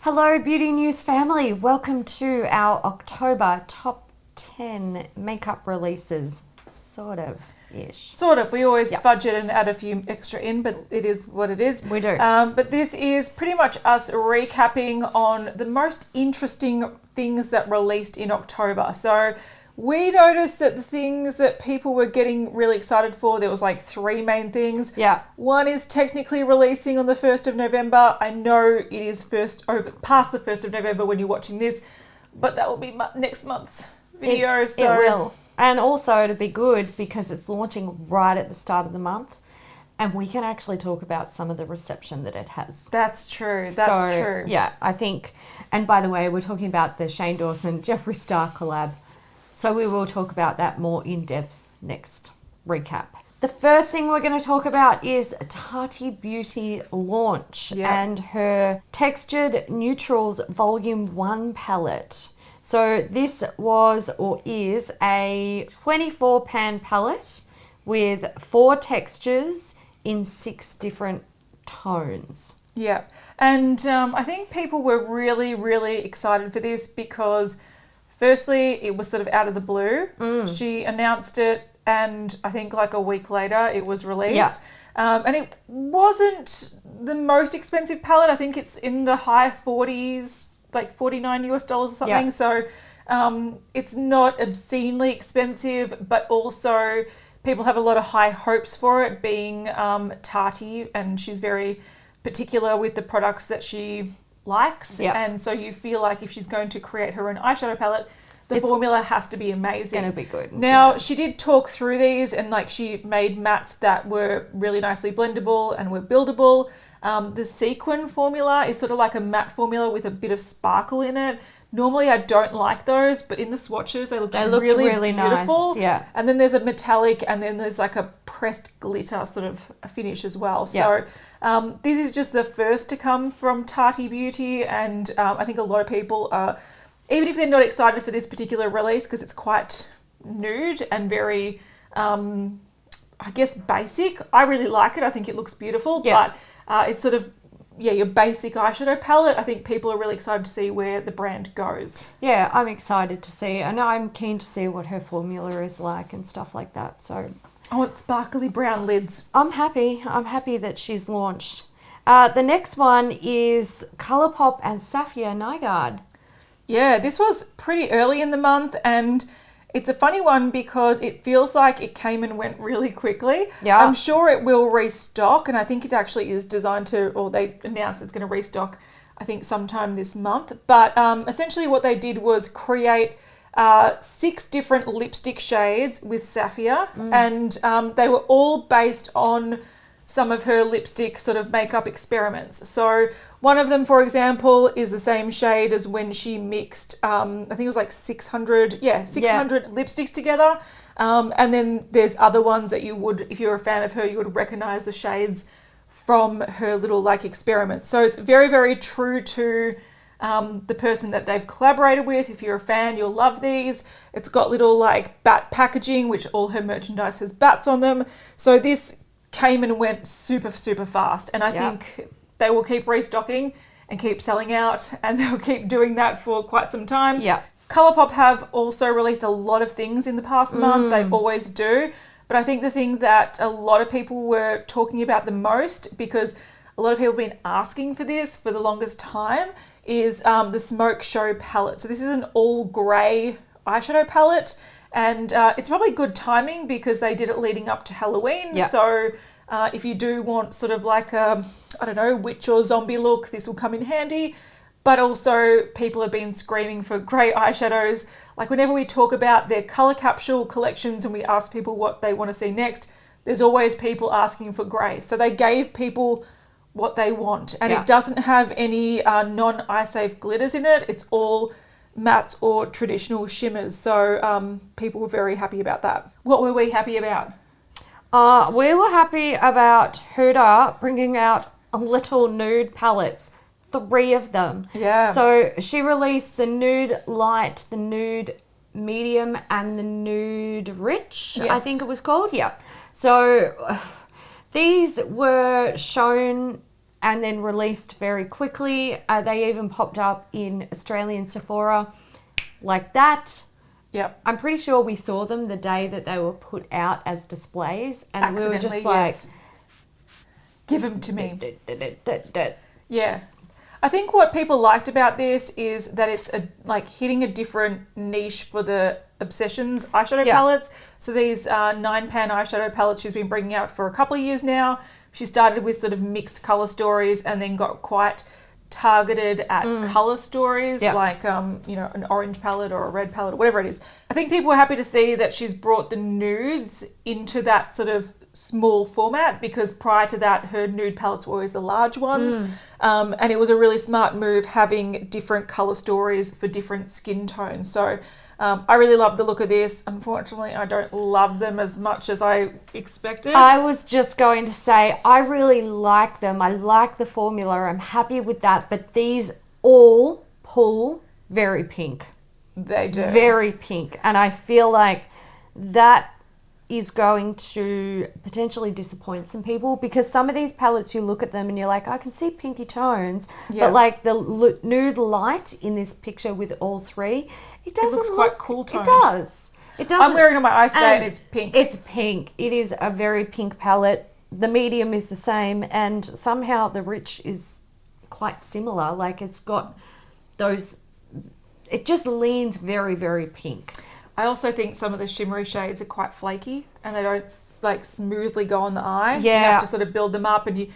Hello Beauty News family, welcome to our October top 10 makeup releases, sort of-ish. Sort of, we always fudge it and add a few extra in, but it is what it is. We do. But this is pretty much us recapping on the most interesting things that released in October. So we noticed that the things that people were getting really excited for, there was like three main things. Yeah. One is technically releasing on the 1st of November. I know it is past the 1st of November when you're watching this, but that will be next month's video. It will. And also it'll be good because it's launching right at the start of the month and we can actually talk about some of the reception that it has. That's true. That's true. Yeah, I think, and by the way, we're talking about the Shane Dawson, Jeffree Star collab. So we will talk about that more in depth next recap. The first thing we're going to talk about is Artie Beauty launch and her Textured Neutrals Volume 1 palette. So this was or is a 24 pan palette with 4 textures in 6 different tones. Yeah, and I think people were really, really excited for this because firstly, it was sort of out of the blue. She announced it and I think like a week later it was released. And it wasn't the most expensive palette. I think it's in the high 40s, like $49 or something. Yeah. So it's not obscenely expensive, but also people have a lot of high hopes for it being Tati, and she's very particular with the products that she likes. And so you feel like if she's going to create her own eyeshadow palette, the formula has to be amazing. It's going to be good. Now, she did talk through these and like she made mattes that were really nicely blendable and were buildable. The sequin formula is sort of like a matte formula with a bit of sparkle in it. Normally I don't like those, but in the swatches they look really beautiful. Nice. Yeah. And then there's a metallic and then there's like a pressed glitter sort of a finish as well. So this is just the first to come from Artie Beauty, and I think a lot of people are, even if they're not excited for this particular release because it's quite nude and very, I guess, basic. I really like it. I think it looks beautiful, but it's sort of, your basic eyeshadow palette. I think people are really excited to see where the brand goes. Yeah, I'm excited to see, and I'm keen to see what her formula is like and stuff like that. So I want sparkly brown lids. I'm happy that she's launched. The next one is Colourpop and Safiya Nygaard. Yeah, this was pretty early in the month, and it's a funny one because it feels like it came and went really quickly. Yeah. I'm sure it will restock, and I think it actually is designed to, or they announced it's going to restock, I think sometime this month. But essentially what they did was create 6 different lipstick shades with Safiya, and they were all based on some of her lipstick sort of makeup experiments. So one of them, for example, is the same shade as when she mixed, I think it was like 600 lipsticks together. And then there's other ones that you would, if you're a fan of her, you would recognize the shades from her little like experiment. So it's very, very true to the person that they've collaborated with. If you're a fan, you'll love these. It's got little like bat packaging, which all her merchandise has bats on them. So this came and went super, super fast. And I think they will keep restocking and keep selling out, and they'll keep doing that for quite some time. Yeah. Colourpop have also released a lot of things in the past month. They always do. But I think the thing that a lot of people were talking about the most, because a lot of people have been asking for this for the longest time, is the Smoke Show palette. So this is an all grey eyeshadow palette. And it's probably good timing because they did it leading up to Halloween. Yeah. So if you do want sort of like a, I don't know, witch or zombie look, this will come in handy. But also people have been screaming for grey eyeshadows. Like whenever we talk about their colour capsule collections and we ask people what they want to see next, there's always people asking for grey. So they gave people what they want. And it doesn't have any non-eye safe glitters in it. It's all mattes or traditional shimmers. So people were very happy about that. What were we happy about? We were happy about Huda bringing out a little nude palettes, 3 of them. Yeah. So she released the Nude Light, the Nude Medium, and the Nude Rich, I Yes. think it was called. Yeah. So these were shown and then released very quickly. They even popped up in Australian Sephora like that. Yep. I'm pretty sure we saw them the day that they were put out as displays, and we were just like, yes. Give them to me. Yeah. I think what people liked about this is that it's hitting a different niche for the Obsessions eyeshadow palettes. So these 9-pan eyeshadow palettes she's been bringing out for a couple of years now. She started with sort of mixed colour stories and then got quite targeted at colour stories, like an orange palette or a red palette or whatever it is. I think people were happy to see that she's brought the nudes into that sort of small format, because prior to that her nude palettes were always the large ones, and it was a really smart move having different colour stories for different skin tones. So I really love the look of this. Unfortunately, I don't love them as much as I expected. I was just going to say, I really like them. I like the formula. I'm happy with that. But these all pull very pink. They do. Very pink. And I feel like that is going to potentially disappoint some people, because some of these palettes, you look at them and you're like, I can see pinky tones, but like the nude light in this picture with all three, it looks quite cool toned. It does. It does. I'm wearing it on my eyes today and it's pink. It's pink. It is a very pink palette. The medium is the same, and somehow the rich is quite similar. Like it's got those, it just leans very, very pink. I also think some of the shimmery shades are quite flaky and they don't like smoothly go on the eye. Yeah. You have to sort of build them up, and you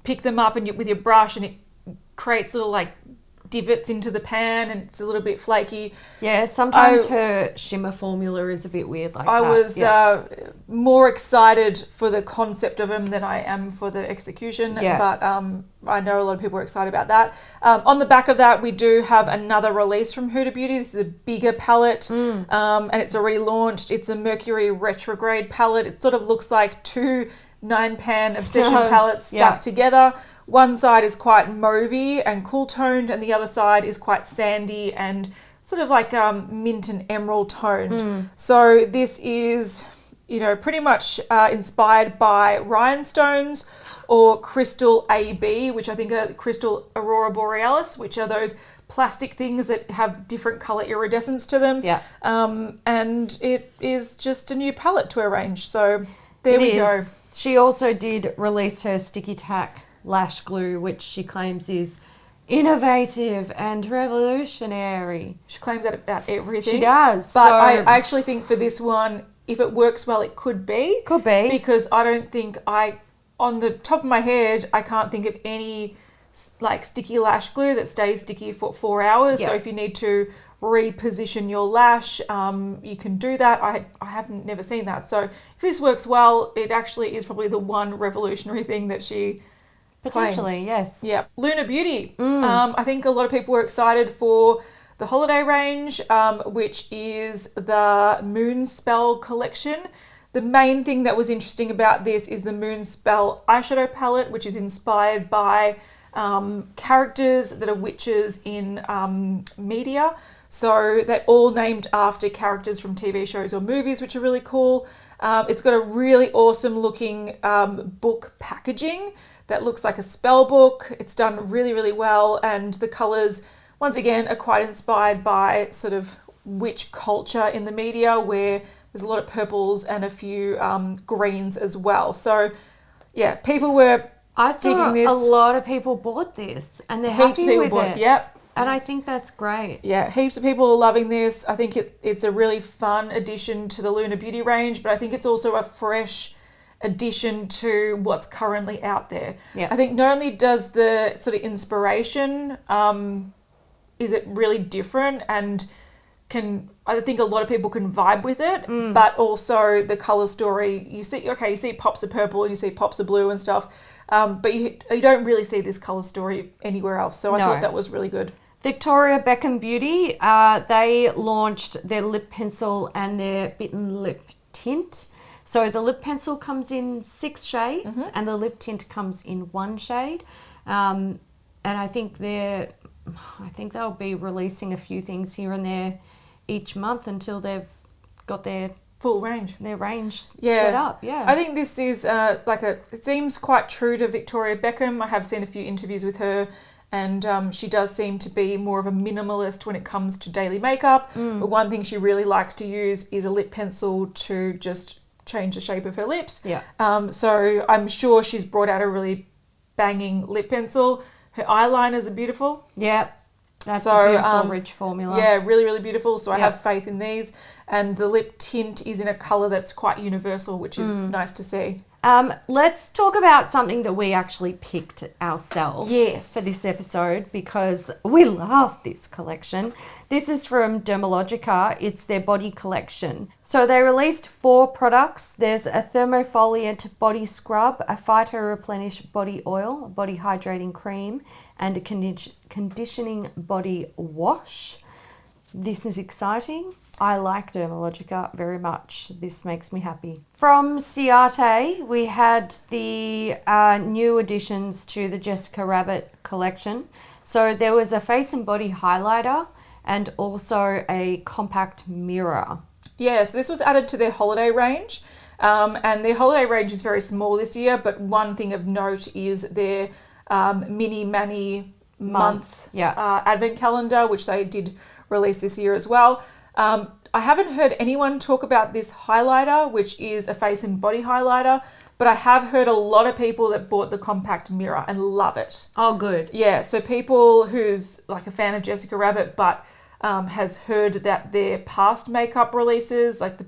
pick them up with your brush, and it creates little like divots into the pan, and it's a little bit flaky. Yeah, sometimes her shimmer formula is a bit weird like I that. was more excited for the concept of them than I am for the execution, but I know a lot of people are excited about that. On the back of that, we do have another release from Huda Beauty. This is a bigger palette, and it's already launched. It's a Mercury Retrograde palette. It sort of looks like two 9-pan Obsession palettes stuck together. One side is quite mauvey and cool toned, and the other side is quite sandy and sort of like mint and emerald toned. So this is, pretty much inspired by rhinestones or crystal AB, which I think are crystal aurora borealis, which are those plastic things that have different colour iridescence to them. Yeah. And it is just a new palette to her range. So there we go. She also did release her Sticky Tack lash glue, which she claims is innovative and revolutionary. She claims that about everything. She does. But I actually think for this one, if it works well, it could be. Could be. Because I don't think on the top of my head, I can't think of any like sticky lash glue that stays sticky for 4 hours. So if you need to reposition your lash, you can do that. I haven't never seen that. So if this works well, it actually is probably the one revolutionary thing that she potentially claims. Yeah. Lunar Beauty. I think a lot of people were excited for the holiday range, which is the Moon Spell collection. The main thing that was interesting about this is the Moon Spell eyeshadow palette, which is inspired by characters that are witches in media. So they're all named after characters from TV shows or movies, which are really cool. It's got a really awesome looking book packaging that looks like a spell book. It's done really, really well. And the colours, once again, are quite inspired by sort of witch culture in the media, where there's a lot of purples and a few greens as well. So yeah, people were digging this. A lot of people bought this and they're happy with it. Yep. And I think that's great. Yeah, heaps of people are loving this. I think it's a really fun addition to the Lunar Beauty range, but I think it's also a fresh addition to what's currently out there. Yeah. I think not only does the sort of inspiration, is it really different and I think a lot of people can vibe with it, but also the colour story, you see pops of purple and you see pops of blue and stuff, but you don't really see this colour story anywhere else. So I thought that was really good. Victoria Beckham Beauty, they launched their lip pencil and their Bitten lip tint. So the lip pencil comes in 6 shades and the lip tint comes in 1 shade. And I think they'll be releasing a few things here and there each month until they've got their full range. Their range set up, yeah. I think this is it seems quite true to Victoria Beckham. I have seen a few interviews with her, and she does seem to be more of a minimalist when it comes to daily makeup. But one thing she really likes to use is a lip pencil to just change the shape of her lips. Yeah. So I'm sure she's brought out a really banging lip pencil. Her eyeliners are beautiful. Yeah. That's a beautiful, rich formula. Yeah, really, really beautiful. So I have faith in these. And the lip tint is in a colour that's quite universal, which is nice to see. Let's talk about something that we actually picked ourselves for this episode because we love this collection. This is from Dermalogica. It's their body collection. So they released 4 products. There's a thermofoliant body scrub, a Phyto Replenish body oil, a body hydrating cream, and a conditioning body wash. This is exciting. I like Dermalogica very much. This makes me happy. From Ciate, we had the new additions to the Jessica Rabbit collection. So there was a face and body highlighter and also a compact mirror. Yes, this was added to their holiday range. And their holiday range is very small this year, but one thing of note is their mini mani month advent calendar, which they did release this year as well. I haven't heard anyone talk about this highlighter, which is a face and body highlighter, but I have heard a lot of people that bought the compact mirror and love it. Oh, good. Yeah, so people who's like a fan of Jessica Rabbit but has heard that their past makeup releases, like the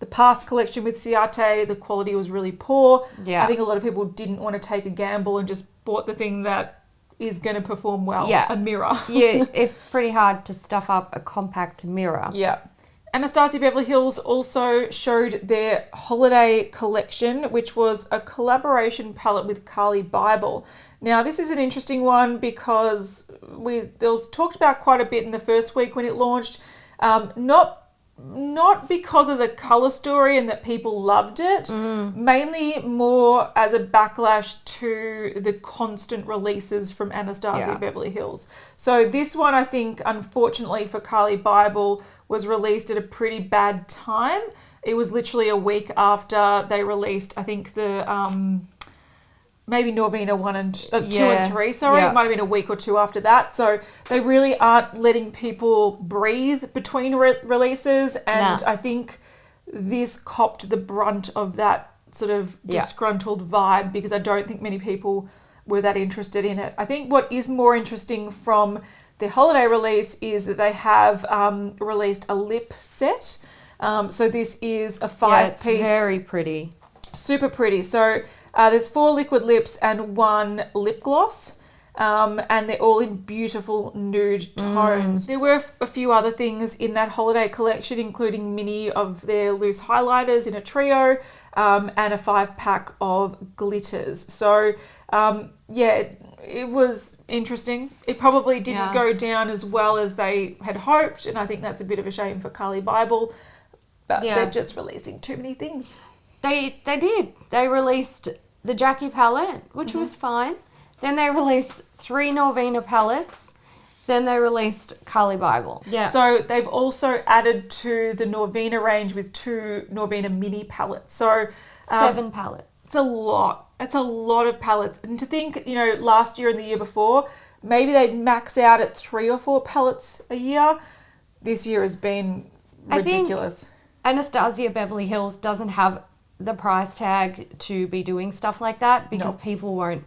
past collection with Ciate, the quality was really poor. Yeah. I think a lot of people didn't want to take a gamble and just bought the thing that is going to perform well, a mirror. Yeah, it's pretty hard to stuff up a compact mirror. Yeah. Anastasia Beverly Hills also showed their holiday collection, which was a collaboration palette with Carli Bybel. Now, this is an interesting one because there was talked about quite a bit in the first week when it launched. Not because of the colour story and that people loved it, mainly more as a backlash to the constant releases from Anastasia Beverly Hills. So this one, I think, unfortunately for Carli Bybel, was released at a pretty bad time. It was literally a week after they released, I think, the maybe Norvina 1 and 2 and 3, sorry. It might have been a week or 2 after that. So they really aren't letting people breathe between releases. And I think this copped the brunt of that sort of disgruntled vibe because I don't think many people were that interested in it. I think what is more interesting from their holiday release is that they have released a lip set. So this is a 5-piece. It's very pretty. Super pretty. So there's 4 liquid lips and 1 lip gloss. And they're all in beautiful nude tones. There were a few other things in that holiday collection, including mini of their loose highlighters in a trio, and a 5-pack of glitters. So, it was interesting. It probably didn't go down as well as they had hoped, and I think that's a bit of a shame for Carli Bybel, but they're just releasing too many things. They did. They released the Jackie palette, which was fine. Then they released 3 Norvina palettes. Then they released Carli Bybel. Yeah. So they've also added to the Norvina range with 2 Norvina mini palettes. So 7 palettes. It's a lot. It's a lot of palettes. And to think, last year and the year before, maybe they'd max out at 3 or 4 palettes a year. This year has been ridiculous. I think Anastasia Beverly Hills doesn't have the price tag to be doing stuff like that because people won't.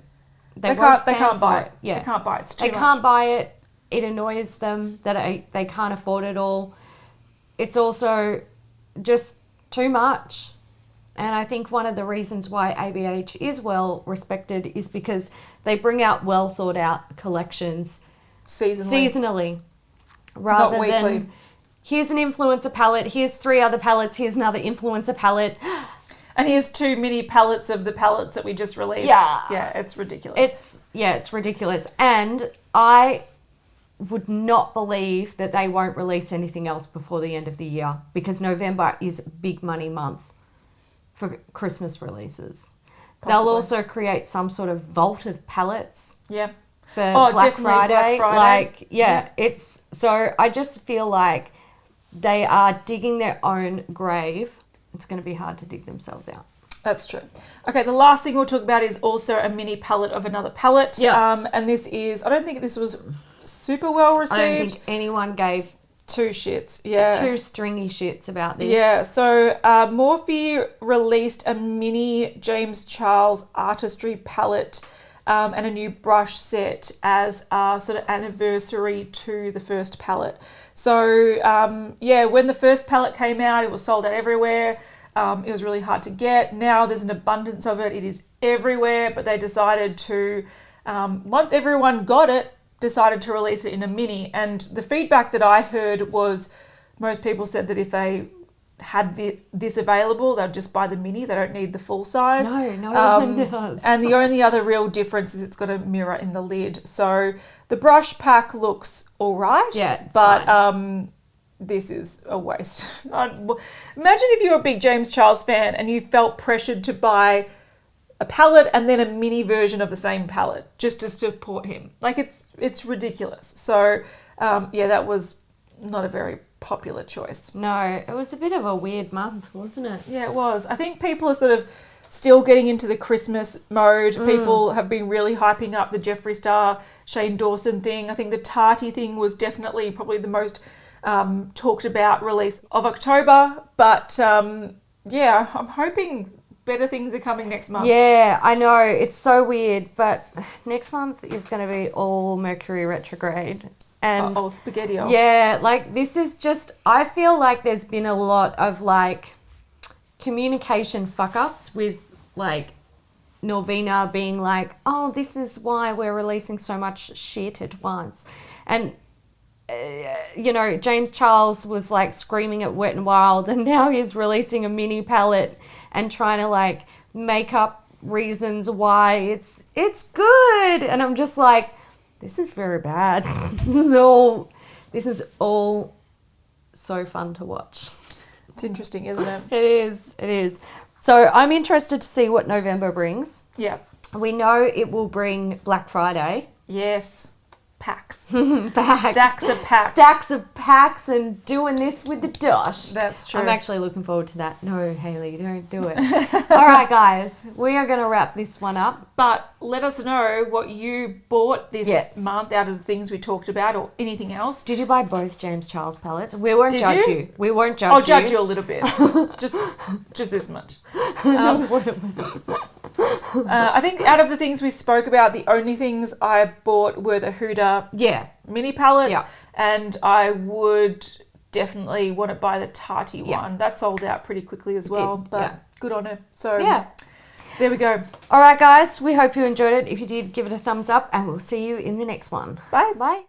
They can't buy it. Yeah. They can't buy it. It's too much. They can't buy it. It annoys them that they can't afford it all. It's also just too much. And I think one of the reasons why ABH is well respected is because they bring out well thought out collections seasonally rather than here's an influencer palette, here's 3 other palettes, here's another influencer palette. And here's 2 mini palettes of the palettes that we just released. Yeah, it's ridiculous. It's ridiculous. And I would not believe that they won't release anything else before the end of the year because November is big money month for Christmas releases. Possibly. They'll also create some sort of vault of palettes. Yeah. For Black Friday. It's so I just feel like they are digging their own grave. It's going to be hard to dig themselves out. That's true. Okay, the last thing we'll talk about is also a mini palette of another palette. Yeah. And this is, I don't think this was super well received. I don't think anyone gave two shits. Yeah. two stringy shits about this. Yeah. So Morphe released a mini James Charles Artistry palette and a new brush set as a sort of anniversary to the first palette. So yeah, when the first palette came out, it was sold out everywhere. It was really hard to get. Now there's an abundance of it. It is everywhere, but they decided to, once everyone got it, decided to release it in a mini. And the feedback that I heard was most people said that if they had this available, they'd just buy the mini. They don't need the full size. No one does. And the only other real difference is it's got a mirror in the lid. So the brush pack looks all right. Yeah, but fine. This is a waste. Imagine if you're a big James Charles fan and you felt pressured to buy a palette and then a mini version of the same palette just to support him. Like it's ridiculous. So yeah, that was not a very popular choice. No, it was a bit of a weird month, wasn't it? Yeah, it was. I think people are sort of still getting into the Christmas mode. People have been really hyping up the Jeffree Star, Shane Dawson thing. I think the Tati thing was definitely probably the most talked about release of October. But yeah, I'm hoping better things are coming next month. Yeah, I know. It's so weird. But next month is going to be all Mercury retrograde. And spaghetti. Yeah, like this is just, I feel like there's been a lot of like communication fuck ups with like Norvina being like, oh, this is why we're releasing so much shit at once. And, you know, James Charles was like screaming at Wet n Wild, and now he's releasing a mini palette and trying to like make up reasons why it's good. And I'm just like, this is very bad. This is all so fun to watch. It's interesting, isn't it? It is. So I'm interested to see what November brings. Yeah. We know it will bring Black Friday. Yes. Packs. Packs. Stacks of packs. Stacks of packs and doing this with the dosh. That's true. I'm actually looking forward to that. No, Hayley, don't do it. All right, guys. We are going to wrap this one up. But let us know what you bought this month out of the things we talked about or anything else. Did you buy both James Charles palettes? We won't Did judge you? you. We won't judge I'll you. judge you a little bit. just this much. I think out of the things we spoke about, the only things I bought were the Huda mini palettes, and I would definitely want to buy the Tati one. That sold out pretty quickly as well, but good on her. So there we go. All right, guys, we hope you enjoyed it. If you did, give it a thumbs up, and we'll see you in the next one. Bye. Bye.